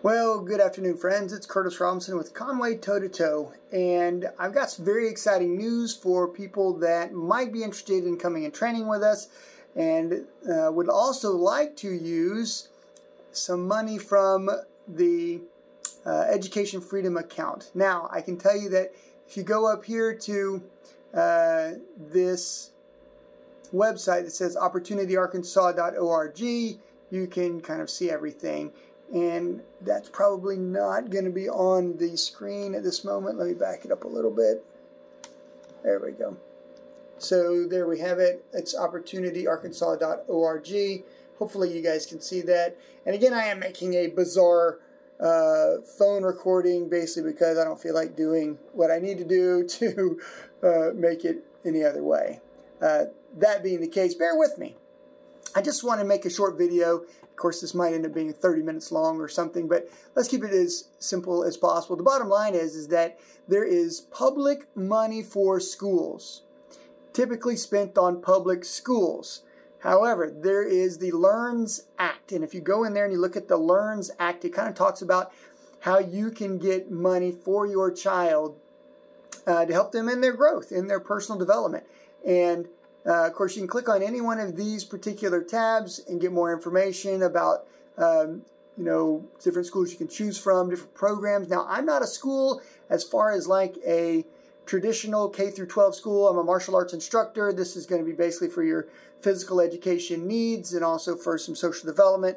Well, good afternoon, friends. It's Curtis Robinson with Conway Toe to Toe, and I've got some very exciting news for people that might be interested in coming and training with us and would also like to use some money from the Education Freedom account. Now, I can tell you that if you go up here to this website that says opportunityarkansas.org, you can kind of see everything. And that's probably not going to be on the screen at this moment. Let me back it up a little bit. There we go. So there we have it. It's opportunityarkansas.org. Hopefully you guys can see that. And again, I am making a bizarre phone recording basically because I don't feel like doing what I need to do to make it any other way. That being the case, bear with me. I just want to make a short video. Of course, this might end up being 30 minutes long or something, but let's keep it as simple as possible. The bottom line is that there is public money for schools, typically spent on public schools. However, there is the LEARNS Act, and if you go in there and you look at the LEARNS Act, it kind of talks about how you can get money for your child to help them in their growth, in their personal development. And of course, you can click on any one of these particular tabs and get more information about, different schools you can choose from, different programs. Now, I'm not a school as far as like a traditional K through 12 school. I'm a martial arts instructor. This is going to be basically for your physical education needs and also for some social development,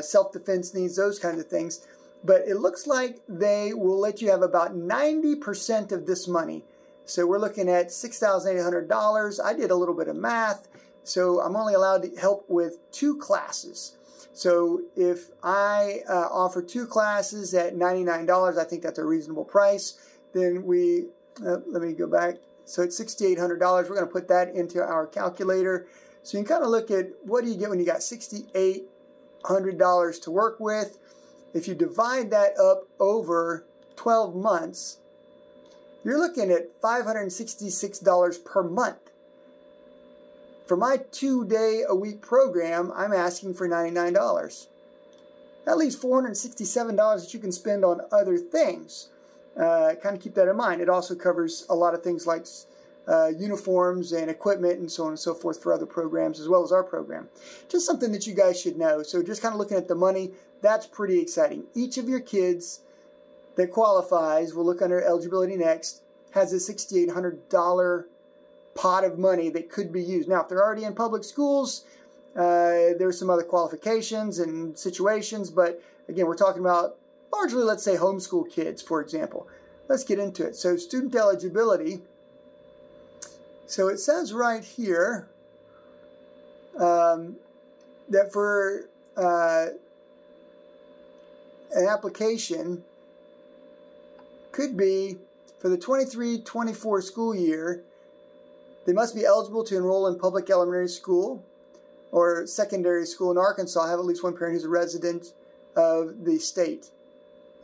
self-defense needs, those kinds of things. But it looks like they will let you have about 90% of this money. So we're looking at $6,800. I did a little bit of math. So I'm only allowed to help with 2 classes. So if I offer 2 classes at $99, I think that's a reasonable price. Then let me go back. So it's $6,800. We're going to put that into our calculator. So you can kind of look at what do you get when you got $6,800 to work with. If you divide that up over 12 months, you're looking at $566 per month. For my 2-day-a-week program, I'm asking for $99. That leaves $467 that you can spend on other things. Kind of keep that in mind. It also covers a lot of things like uniforms and equipment and so on and so forth for other programs as well as our program. Just something that you guys should know. So just kind of looking at the money, that's pretty exciting. Each of your kids that qualifies, we'll look under eligibility next, has a $6,800 pot of money that could be used. Now, if they're already in public schools, there's some other qualifications and situations, but again, we're talking about largely, let's say, homeschool kids, for example. Let's get into it. So student eligibility. So it says right here that for an application could be for the 23-24 school year, they must be eligible to enroll in public elementary school or secondary school in Arkansas, have at least one parent who's a resident of the state,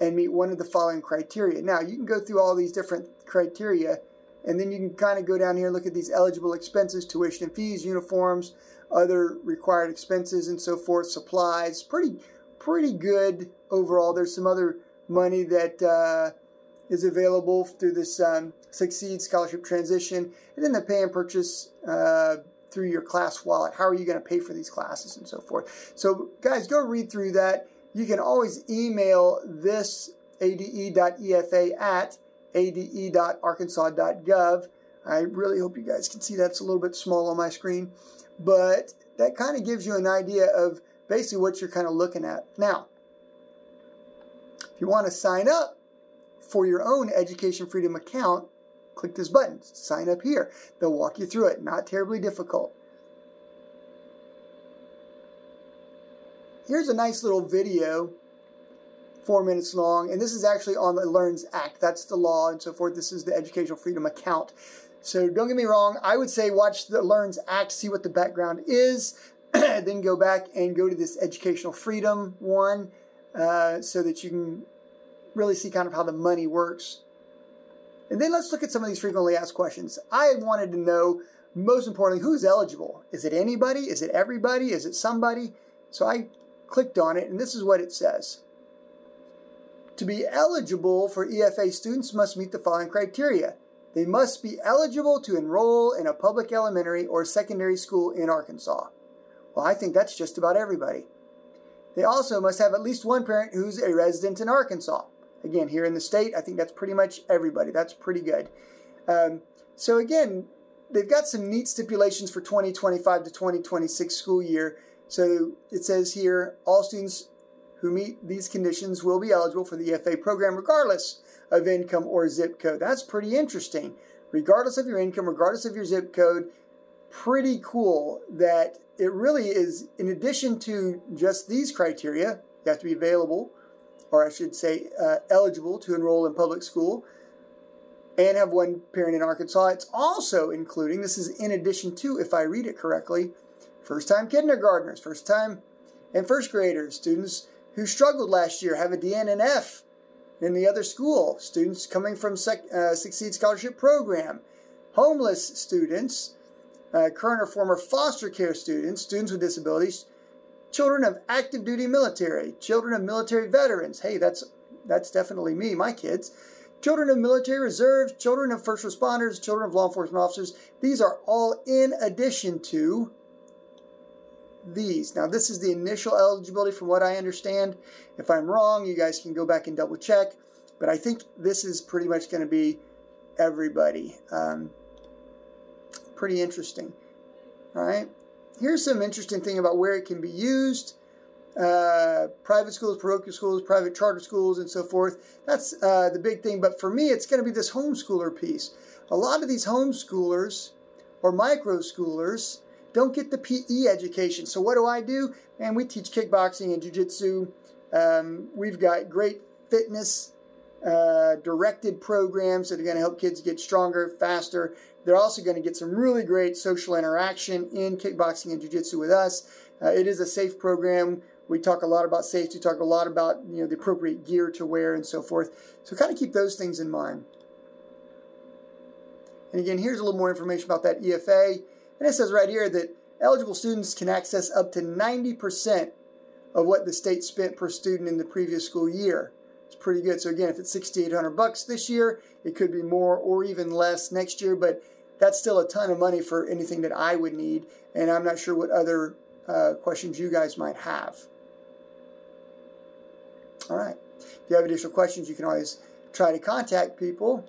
and meet one of the following criteria. Now, you can go through all these different criteria, and then you can kind of go down here and look at these eligible expenses, tuition and fees, uniforms, other required expenses, and so forth, supplies. Pretty good overall. There's some other money that is available through this Succeed Scholarship Transition, and then the pay and purchase through your class wallet. How are you going to pay for these classes and so forth? So guys, go read through that. You can always email this ade.efa@ade.arkansas.gov. I really hope you guys can see that's a little bit small on my screen, but that kind of gives you an idea of basically what you're kind of looking at. Now, if you want to sign up for your own Education Freedom account, click this button, sign up here. They'll walk you through it, not terribly difficult. Here's a nice little video, 4 minutes long, and this is actually on the LEARNS Act. That's the law and so forth. This is the Educational Freedom account. So don't get me wrong, I would say watch the LEARNS Act, see what the background is, then go back and go to this Educational Freedom one so that you can really see kind of how the money works. And then let's look at some of these frequently asked questions. I wanted to know, most importantly, who's eligible? Is it anybody? Is it everybody? Is it somebody? So I clicked on it, and this is what it says. To be eligible for EFA, students must meet the following criteria. They must be eligible to enroll in a public elementary or secondary school in Arkansas. Well, I think that's just about everybody. They also must have at least one parent who's a resident in Arkansas. Again, here in the state, I think that's pretty much everybody. That's pretty good. So again, they've got some neat stipulations for 2025 to 2026 school year. So it says here, all students who meet these conditions will be eligible for the EFA program regardless of income or zip code. That's pretty interesting. Regardless of your income, regardless of your zip code, pretty cool that it really is, in addition to just these criteria, you have to be available, or I should say eligible to enroll in public school and have one parent in Arkansas. It's also including, this is in addition to, if I read it correctly, first-time kindergartners, first-time and first graders, students who struggled last year, have a DN and F in the other school, students coming from Succeed Scholarship Program, homeless students, current or former foster care students, students with disabilities, children of active duty military, children of military veterans. Hey, that's definitely me, my kids. Children of military reserves, children of first responders, children of law enforcement officers. These are all in addition to these. Now, this is the initial eligibility from what I understand. If I'm wrong, you guys can go back and double check. But I think this is pretty much going to be everybody. Pretty interesting. All right. Here's some interesting thing about where it can be used. Private schools, parochial schools, private charter schools, and so forth. That's the big thing. But for me, it's going to be this homeschooler piece. A lot of these homeschoolers or micro schoolers don't get the PE education. So what do? Man, we teach kickboxing and jiu-jitsu. We've got great fitness directed programs that are going to help kids get stronger, faster. They're also going to get some really great social interaction in kickboxing and jiu-jitsu with us. It is a safe program. We talk a lot about safety, talk a lot about the appropriate gear to wear and so forth. So kind of keep those things in mind. And again, here's a little more information about that EFA. And it says right here that eligible students can access up to 90% of what the state spent per student in the previous school year. It's pretty good. So again, if it's $6,800 this year, it could be more or even less next year, but that's still a ton of money for anything that I would need. And I'm not sure what other questions you guys might have. All right. If you have additional questions, you can always try to contact people.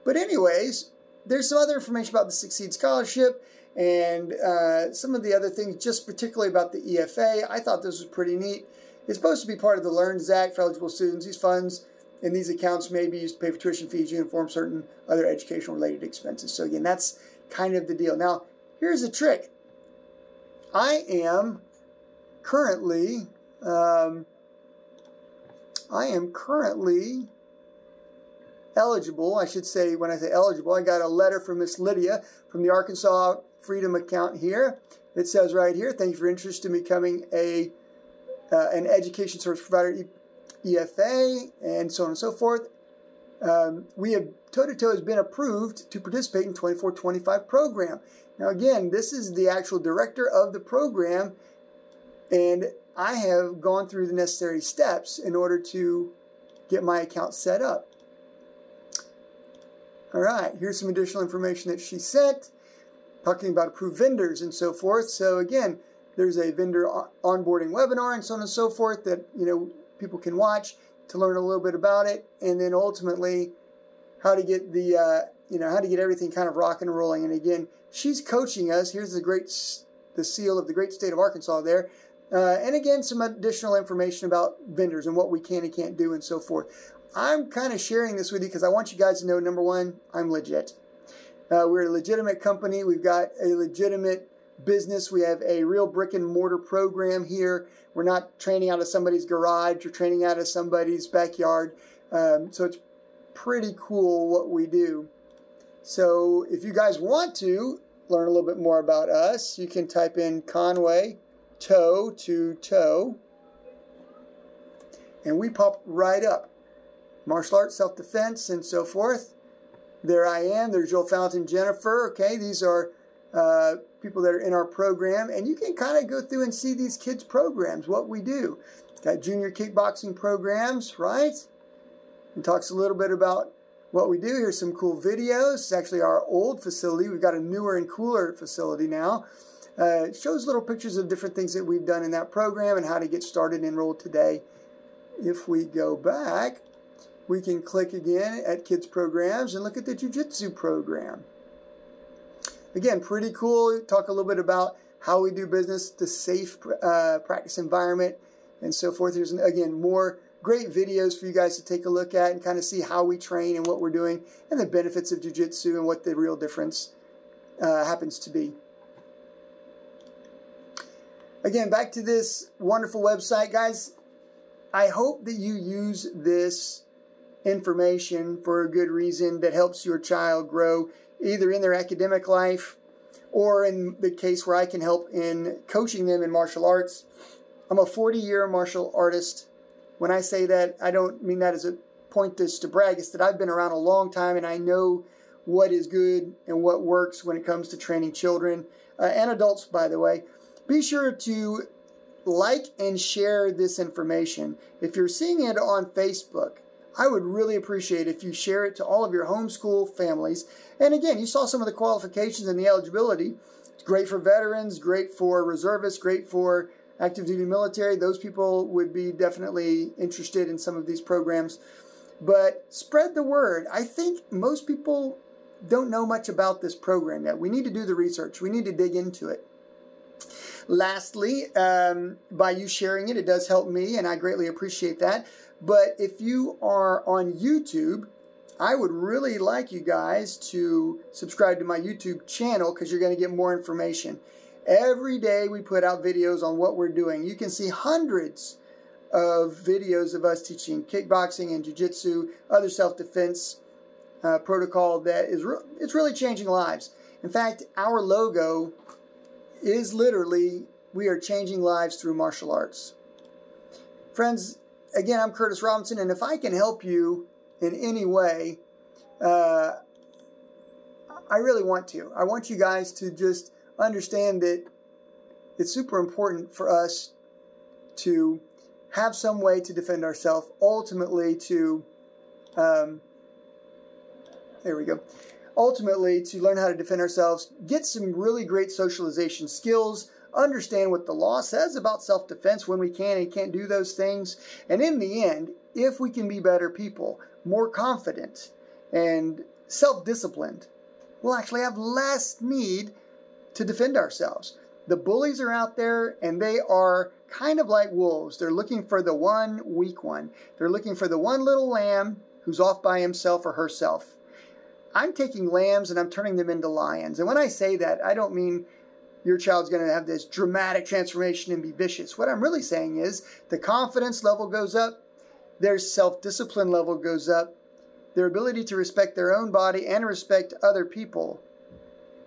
But anyways, there's some other information about the Succeed Scholarship and some of the other things, just particularly about the EFA. I thought this was pretty neat. It's supposed to be part of the LEARNS Act for eligible students. These funds and these accounts may be used to pay for tuition fees, uniforms, certain other educational-related expenses. So again, that's kind of the deal. Now, here's the trick. I am currently eligible. I should say, when I say eligible, I got a letter from Miss Lydia from the Arkansas Freedom account here. It says right here, thank you for your interest in becoming an education service provider, EFA, and so on and so forth. We have, toe-to-toe has been approved to participate in 24-25 program. Now again, this is the actual director of the program, and I have gone through the necessary steps in order to get my account set up. All right, here's some additional information that she sent, talking about approved vendors and so forth. So again, there's a vendor onboarding webinar and so on and so forth that people can watch to learn a little bit about it, and then ultimately how to get the how to get everything kind of rocking and rolling. And again, she's coaching us. Here's the seal of the great state of Arkansas there. And again, some additional information about vendors and what we can and can't do and so forth. I'm kind of sharing this with you because I want you guys to know, number one, I'm legit. We're a legitimate company. We've got a legitimate business. We have a real brick and mortar program here. We're not training out of somebody's garage or training out of somebody's backyard. So it's pretty cool what we do. So if you guys want to learn a little bit more about us, you can type in Conway toe to toe, and we pop right up. Martial arts, self-defense, and so forth. There I am. There's Joel Fountain, Jennifer. Okay, these are people that are in our program, and you can kind of go through and see these kids' programs, what we do. Got junior kickboxing programs, right? It talks a little bit about what we do. Here's some cool videos. It's actually our old facility. We've got a newer and cooler facility now. It shows little pictures of different things that we've done in that program and how to get started and enrolled today. If we go back, we can click again at Kids Programs and look at the Jiu-Jitsu program. Again, pretty cool. Talk a little bit about how we do business, the safe practice environment, and so forth. There's, again, more great videos for you guys to take a look at and kind of see how we train and what we're doing and the benefits of Jiu-Jitsu and what the real difference happens to be. Again, back to this wonderful website, guys. I hope that you use this information for a good reason that helps your child grow either in their academic life or in the case where I can help in coaching them in martial arts. I'm a 40-year martial artist. When I say that, I don't mean that as a point to brag. It's that I've been around a long time and I know what is good and what works when it comes to training children and adults, by the way. Be sure to like and share this information. If you're seeing it on Facebook, I would really appreciate if you share it to all of your homeschool families. And again, you saw some of the qualifications and the eligibility. It's great for veterans, great for reservists, great for active duty military. Those people would be definitely interested in some of these programs. But spread the word. I think most people don't know much about this program yet. We need to do the research. We need to dig into it. Lastly, by you sharing it, it does help me, and I greatly appreciate that. But if you are on YouTube, I would really like you guys to subscribe to my YouTube channel because you're going to get more information. Every day we put out videos on what we're doing. You can see hundreds of videos of us teaching kickboxing and jiu-jitsu, other self-defense protocol that is it's really changing lives. In fact, our logo is literally, we are changing lives through martial arts. Friends, again, I'm Curtis Robinson, and if I can help you in any way, I really want to. I want you guys to just understand that it's super important for us to have some way to defend ourselves, ultimately to, there we go. Ultimately, to learn how to defend ourselves, get some really great socialization skills, understand what the law says about self-defense when we can and can't do those things. And in the end, if we can be better people, more confident, and self-disciplined, we'll actually have less need to defend ourselves. The bullies are out there, and they are kind of like wolves. They're looking for the one weak one. They're looking for the one little lamb who's off by himself or herself. I'm taking lambs and I'm turning them into lions. And when I say that, I don't mean your child's going to have this dramatic transformation and be vicious. What I'm really saying is the confidence level goes up, their self-discipline level goes up, their ability to respect their own body and respect other people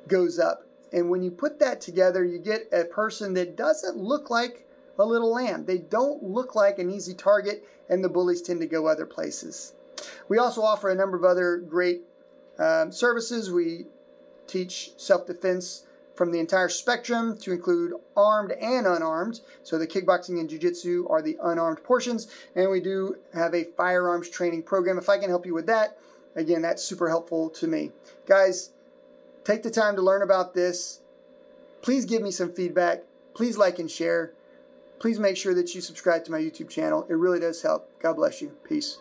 goes up. And when you put that together, you get a person that doesn't look like a little lamb. They don't look like an easy target, and the bullies tend to go other places. We also offer a number of other great services. We teach self-defense from the entire spectrum to include armed and unarmed. So the kickboxing and jiu-jitsu are the unarmed portions, and we do have a firearms training program. If I can help you with that, again, that's super helpful to me. Guys, take the time to learn about this. Please give me some feedback. Please like and share. Please make sure that you subscribe to my YouTube channel. It really does help. God bless you. Peace.